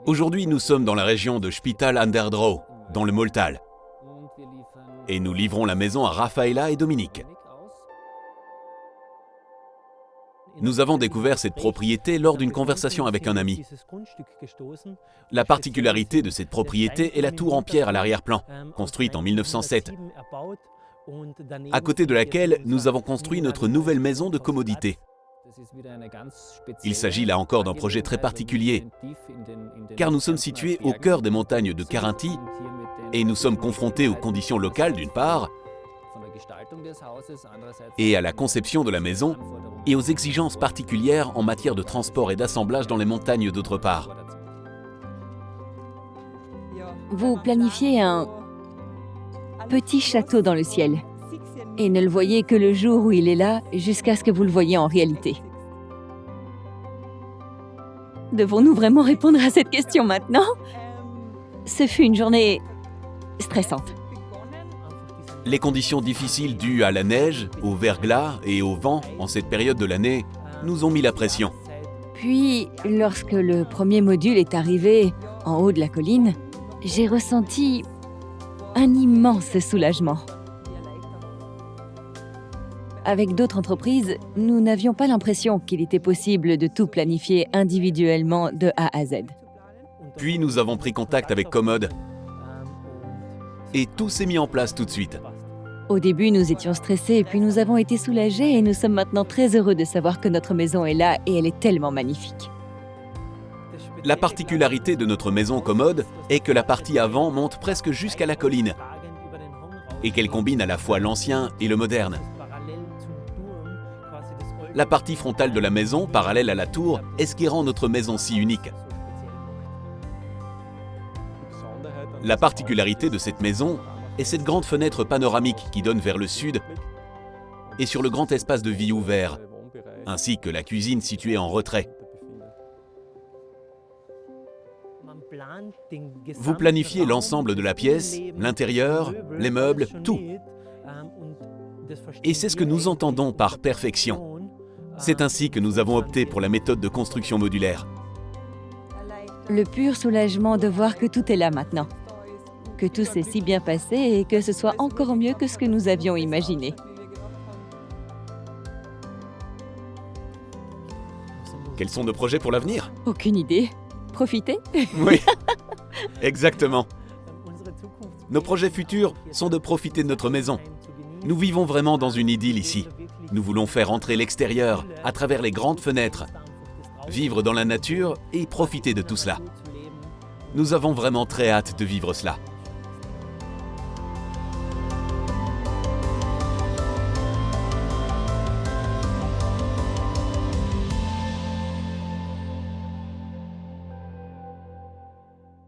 Aujourd'hui, nous sommes dans la région de Spital an der Drau, dans le Moltal. Et nous livrons la maison à Raffaella et Dominique. Nous avons découvert cette propriété lors d'une conversation avec un ami. La particularité de cette propriété est la tour en pierre à l'arrière-plan, construite en 1907, à côté de laquelle nous avons construit notre nouvelle maison de commodité. Il s'agit là encore d'un projet très particulier, car nous sommes situés au cœur des montagnes de Carinthie et nous sommes confrontés aux conditions locales d'une part, et à la conception de la maison et aux exigences particulières en matière de transport et d'assemblage dans les montagnes d'autre part. Vous planifiez un petit château dans le ciel et ne le voyez que le jour où il est là jusqu'à ce que vous le voyez en réalité. Devons-nous vraiment répondre à cette question maintenant? Ce fut une journée stressante. Les conditions difficiles dues à la neige, au verglas et au vent en cette période de l'année nous ont mis la pression. Puis, lorsque le premier module est arrivé en haut de la colline, j'ai ressenti un immense soulagement. Avec d'autres entreprises, nous n'avions pas l'impression qu'il était possible de tout planifier individuellement de A à Z. Puis nous avons pris contact avec Commode et tout s'est mis en place tout de suite. Au début, nous étions stressés, puis nous avons été soulagés et nous sommes maintenant très heureux de savoir que notre maison est là et elle est tellement magnifique. La particularité de notre maison Commode est que la partie avant monte presque jusqu'à la colline et qu'elle combine à la fois l'ancien et le moderne. La partie frontale de la maison, parallèle à la tour, est ce qui rend notre maison si unique. La particularité de cette maison est cette grande fenêtre panoramique qui donne vers le sud et sur le grand espace de vie ouvert, ainsi que la cuisine située en retrait. Vous planifiez l'ensemble de la pièce, l'intérieur, les meubles, tout. Et c'est ce que nous entendons par perfection. C'est ainsi que nous avons opté pour la méthode de construction modulaire. Le pur soulagement de voir que tout est là maintenant, que tout s'est si bien passé et que ce soit encore mieux que ce que nous avions imaginé. Quels sont nos projets pour l'avenir? Aucune idée. Profitez. Oui, exactement. Nos projets futurs sont de profiter de notre maison. Nous vivons vraiment dans une idylle ici. Nous voulons faire entrer l'extérieur à travers les grandes fenêtres, vivre dans la nature et profiter de tout cela. Nous avons vraiment très hâte de vivre cela.